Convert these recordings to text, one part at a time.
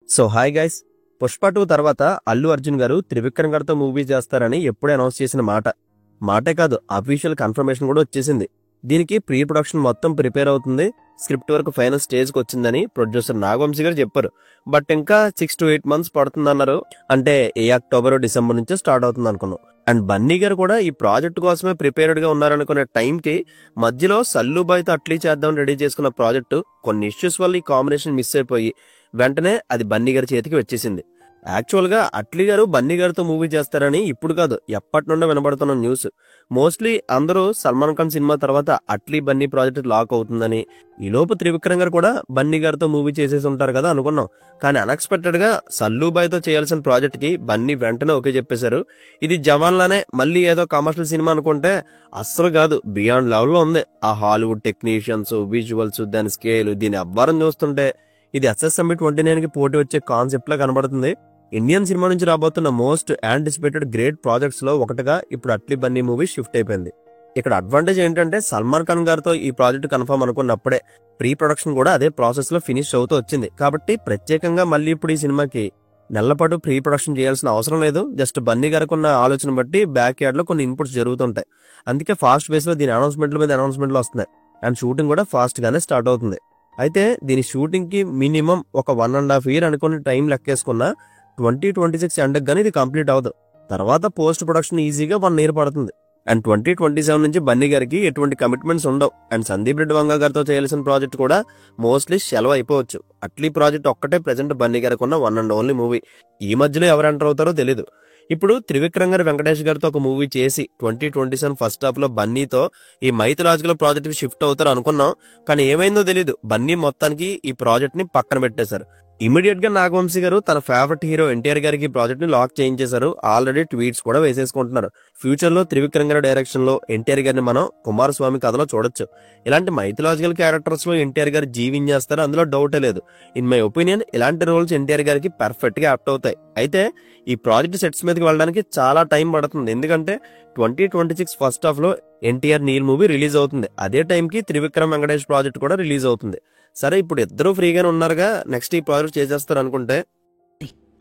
So hi guys, Pushpa 2 తర్వాత అల్లు అర్జున్ గారు త్రివిక్రమ్ గారితో మూవీ చేస్తారని ఎప్పుడే అనౌన్స్ చేసిన మాటే కాదు, అఫీషియల్ కన్ఫర్మేషన్ కూడా వచ్చేసింది. దీనికి ప్రీ ప్రొడక్షన్ మొత్తం ప్రిపేర్ అవుతుంది, స్క్రిప్ట్ వరకు ఫైనల్ స్టేజ్కి వచ్చిందని ప్రొడ్యూసర్ నాగవంశీ గారు చెప్పారు. బట్ ఇంకా 6 to 8 months పడుతుందన్నారు. అంటే ఏ అక్టోబర్ డిసెంబర్ నుంచే స్టార్ట్ అవుతుంది అనుకున్నాం. అండ్ బన్నీ గారు కూడా ఈ ప్రాజెక్ట్ కోసమే ప్రిపేర్డ్ గా ఉన్నారనుకునే టైంకి మధ్యలో సల్లుబాయ్తో అట్లీ చేద్దాం రెడీ చేసుకున్న ప్రాజెక్టు కొన్ని ఇష్యూస్ వల్ల ఈ కాంబినేషన్ మిస్ అయిపోయి వెంటనే అది బన్నీ గారి చేతికి వచ్చేసింది. యాక్చువల్ గా అట్లీ గారు బన్నీ గారితో మూవీ చేస్తారని ఇప్పుడు కాదు, ఎప్పటి నుండో వినబడుతున్న న్యూస్. మోస్ట్లీ అందరూ సల్మాన్ ఖాన్ సినిమా తర్వాత అట్లీ బన్నీ ప్రాజెక్ట్ లాక్ అవుతుందని, ఈ లోపు త్రివిక్రమ్ గారు కూడా బన్నీ గారితో మూవీ చేసేసి ఉంటారు కదా అనుకున్నాం. కానీ అన్ఎక్స్పెక్టెడ్ గా సల్లుబాయ్తో చేయాల్సిన ప్రాజెక్ట్ కి బన్నీ వెంటనే ఓకే చెప్పేశారు. ఇది జవాన్ లానే మళ్ళీ ఏదో కమర్షియల్ సినిమా అనుకుంటే అస్సలు కాదు, బియాండ్ లెవెల్ లో ఉంది. ఆ హాలీవుడ్ టెక్నీషియన్స్, విజువల్స్, దాని స్కేల్, దీని అవ్వారం చూస్తుంటే ఇది SSMB 29 కి పోటీ వచ్చే కాన్సెప్ట్ లా కనబడుతుంది. ఇండియన్ సినిమా నుంచి రాబోతున్న మోస్ట్ యాంటిసిపేటెడ్ గ్రేట్ ప్రాజెక్ట్స్ లో ఒకటిగా ఇప్పుడు అట్లీ బన్నీ మూవీ షిఫ్ట్ అయిపోయింది. ఇక్కడ అడ్వాంటేజ్ ఏంటంటే సల్మాన్ ఖాన్ గారితో ఈ ప్రాజెక్ట్ కన్ఫర్మ్ అనుకున్నప్పుడే ప్రీ ప్రొడక్షన్ కూడా అదే ప్రాసెస్ లో ఫినిష్ అవుతూ వచ్చింది. కాబట్టి ప్రత్యేకంగా మళ్ళీ ఇప్పుడు ఈ సినిమాకి నెలపాటు ప్రీ ప్రొడక్షన్ చేయాల్సిన అవసరం లేదు. జస్ట్ బన్నీ గారికి ఉన్న ఆలోచన బట్టి బ్యాక్ యార్డ్ లో కొన్ని ఇన్పుట్స్ జరుగుతుంటాయి. అందుకే ఫాస్ట్ బేస్ లో దీని అనౌన్స్మెంట్ల మీద అనౌన్స్మెంట్లు వస్తున్నాయి. అండ్ షూటింగ్ కూడా ఫాస్ట్ గానే స్టార్ట్ అవుతుంది. అయితే దీని షూటింగ్ కి మినిమం ఒక 1.5 year అనుకుని టైం లెక్కేసుకున్న 2026 ఎండకు గానీ ఇది కంప్లీట్ అవ్వదు. తర్వాత పోస్ట్ ప్రొడక్షన్ ఈజీగా 1 year పడుతుంది. అండ్ 2027 నుంచి బన్నీ గారికి ఎటువంటి కమిట్మెంట్స్ ఉండవు. అండ్ సందీప్ రెడ్డి వంగ గారితో చేయాల్సిన ప్రాజెక్ట్ కూడా మోస్ట్లీ సెలవు అయిపోవచ్చు. అట్లీ ప్రాజెక్ట్ ఒక్కటే ప్రెసెంట్ బన్నీ గారికి ఉన్న 1 and only మూవీ. ఈ మధ్యలో ఎవరు ఎంటర్ అవుతారో తెలీదు. ఇప్పుడు త్రివిక్రమ్ గారు వెంకటేష్ గారితో ఒక మూవీ చేసి 2027 ఫస్ట్ హాఫ్ లో బన్నీతో ఈ మైథలాజికల్ ప్రాజెక్ట్ కి షిఫ్ట్ అవుతారు అనుకున్నాం. కానీ ఏమైందో తెలీదు, బన్నీ మొత్తానికి ఈ ప్రాజెక్ట్ ని పక్కన పెట్టేశారు. ఇమీడియట్ గా నాగవంశీ గారు తన ఫేవరెట్ హీరో ఎన్టీఆర్ గారికి ప్రాజెక్ట్ ని లాక్ చేయించేశారు. ఆల్రెడీ ట్వీట్స్ కూడా వేసేసుకుంటున్నారు. ఫ్యూచర్ లో త్రివిక్రమ్ గారి డైరెక్షన్ లో ఎన్టీఆర్ గారిని మనం కుమారస్వామి కథలో చూడొచ్చు. ఇలాంటి మైథలాజికల్ క్యారెక్టర్స్ లో ఎన్టీఆర్ గారు జీవించేస్తారు, అందులో డౌటే లేదు. ఇన్ మై ఒపీనియన్ ఇలాంటి రోల్స్ ఎన్టీఆర్ గారికి పర్ఫెక్ట్ గా యాప్ట్ అవుతాయి. అయితే ఈ ప్రాజెక్ట్ సెట్స్ మీదకి వెళ్ళడానికి చాలా టైం పడుతుంది. ఎందుకంటే 2026 ఫస్ట్ హాఫ్ లో ఎన్టీఆర్ నీల్ మూవీ రిలీజ్ అవుతుంది. అదే టైం కి త్రివిక్రమ్ వెంకటేష్ ప్రాజెక్ట్ కూడా రిలీజ్ అవుతుంది. సరే, ఇప్పుడు ఇద్దరు ఫ్రీగానే ఉన్నారుగా, నెక్స్ట్ ఈ ప్రాజెక్ట్ చేసేస్తారు అనుకుంటే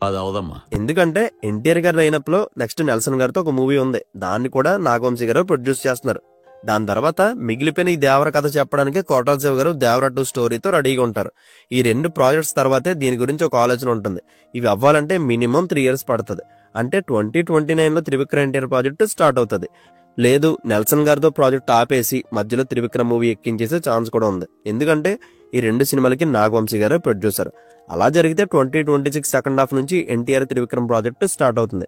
అది అవదమ్మా. ఎందుకంటే ఎన్టీఆర్ గారి లైనప్ లో నెక్స్ట్ నెల్సన్ గారితో ఒక మూవీ ఉంది. దాన్ని కూడా నాగవంశీ గారు ప్రొడ్యూస్ చేస్తున్నారు. దాని తర్వాత మిగిలిపోయిన ఈ దేవర కథ చెప్పడానికి కోటాల శివ గారు దేవర 2 స్టోరీతో రెడీగా ఉంటారు. ఈ 2 ప్రాజెక్ట్స్ తర్వాతే దీని గురించి ఒక ఆలోచన ఉంటుంది. ఇవి అవ్వాలంటే మినిమం 3 years పడుతుంది. అంటే 2029 లో త్రివిక్రమ్ ఎన్టీఆర్ ప్రాజెక్ట్ స్టార్ట్ అవుతుంది. లేదు, నెల్సన్ గారితో ప్రాజెక్ట్ ఆపేసి మధ్యలో త్రివిక్రమ్ మూవీ ఎక్కించేసే ఛాన్స్ కూడా ఉంది. ఎందుకంటే ఈ 2 సినిమాలకి నాగవంశీ గారు ప్రొడ్యూసర్. అలా జరిగితే 2026 సెకండ్ హాఫ్ నుంచి ఎన్టీఆర్ త్రివిక్రమ్ ప్రాజెక్ట్ స్టార్ట్ అవుతుంది.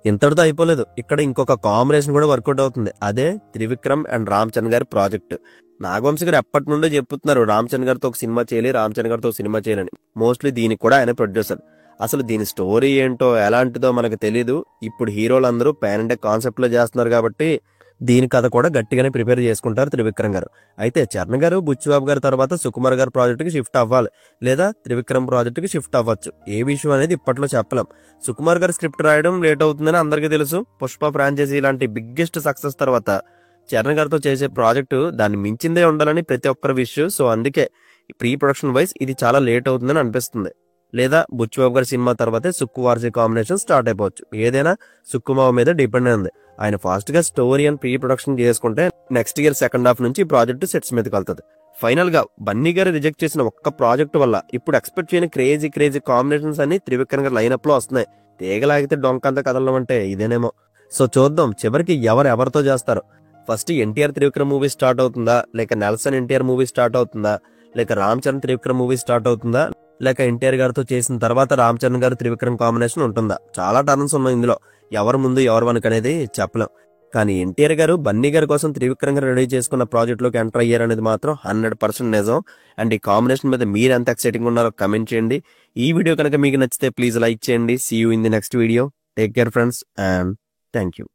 ఇంతటితో అయిపోలేదు, ఇక్కడ ఇంకొక కాంబినేషన్ కూడా వర్కౌట్ అవుతుంది. అదే త్రివిక్రమ్ అండ్ రామ్ చరణ్ గారి ప్రాజెక్ట్. నాగవంశీ గారు ఎప్పటి నుండో చెప్తున్నారు రామ్ చరణ్ గారితో ఒక సినిమా చేయాలి, రామ్ చరణ్ గారితో సినిమా చేయాలని. మోస్ట్లీ దీనికి కూడా ఆయన ప్రొడ్యూసర్. అసలు దీని స్టోరీ ఏంటో ఎలాంటిదో మనకు తెలీదు. ఇప్పుడు హీరోలందరూ పాన్ ఇండియా కాన్సెప్ట్ లో చేస్తున్నారు కాబట్టి దీని కథ కూడా గట్టిగానే ప్రిపేర్ చేసుకుంటారు త్రివిక్రమ్ గారు. అయితే చరణ్ గారు బుచ్చిబాబు గారి తర్వాత సుకుమార్ గారి ప్రాజెక్ట్ కి షిఫ్ట్ అవ్వాలి, లేదా త్రివిక్రమ్ ప్రాజెక్ట్ కి షిఫ్ట్ అవ్వచ్చు. ఏ విషయం అనేది ఇప్పట్లో చెప్పలేం. సుకుమార్ గారు స్క్రిప్ట్ రాయడం లేట్ అవుతుందని అందరికీ తెలుసు. పుష్ప ఫ్రాంచైజీ ఇలాంటి బిగ్గెస్ట్ సక్సెస్ తర్వాత చరణ్ గారితో చేసే ప్రాజెక్టు దాన్ని మించిందే ఉండాలని ప్రతి ఒక్కరి విషయం. సో అందుకే ప్రీ ప్రొడక్షన్ వైజ్ ఇది చాలా లేట్ అవుతుందని అనిపిస్తుంది. లేదా బుచ్చిబాబు గారి సినిమా తర్వాతే సుక్కు వార్జీ కాంబినేషన్ స్టార్ట్ అయిపోవచ్చు. ఏదైనా సుక్కుమావ మీద డిపెండ్ అయింది. ఆయన ఫాస్ట్ గా స్టోరీ అండ్ ప్రీ ప్రొడక్షన్ చేసుకుంటే నెక్స్ట్ ఇయర్ సెకండ్ హాఫ్ నుంచి ప్రాజెక్ట్ సెట్స్ మీదకి వెళ్తుంది. ఫైనల్ గా బన్నీ గారు రిజెక్ట్ చేసిన ఒక్క ప్రాజెక్ట్ వల్ల ఇప్పుడు ఎక్స్పెక్ట్ చేయని క్రేజీ కాంబినేషన్స్ అన్ని త్రివిక్రమ్ గారి లైనప్ లో వస్తున్నాయి. తీగలాగితే డొంకంత కథలం అంటే ఇదేనేమో. సో చూద్దాం చివరికి ఎవరితో చేస్తారు. First NTR Trivikram movie start అవుతుందా, లేక నెల్సన్ ఎన్టీఆర్ మూవీ స్టార్ట్ అవుతుందా, లేక రామ్ చరణ్ త్రివిక్రమ్ మూవీ స్టార్ట్ అవుతుందా, లేక ఎన్టీఆర్ గారితో చేసిన తర్వాత రామ్ చరణ్ గారు త్రివిక్రమ్ కాంబినేషన్ ఉంటుందా? చాలా టర్న్స్ ఉన్నాయి ఇందులో. ఎవరు ముందు ఎవరు వెనక అనేది చెప్పలేం. కానీ ఎన్టీఆర్ గారు బన్నీ గారి కోసం త్రివిక్రమ్ గారు రెడీ చేసుకున్న ప్రాజెక్ట్ లోకి ఎంటర్ అయ్యారనేది మాత్రం 100% నిజం. అండ్ ఈ కాంబినేషన్ మీద మీరు ఎంత ఎక్సైటింగ్ ఉన్నారో కమెంట్ చేయండి. ఈ వీడియో కనుక మీకు నచ్చితే ప్లీజ్ లైక్ చేయండి. See you in the next video. Take care friends and thank you.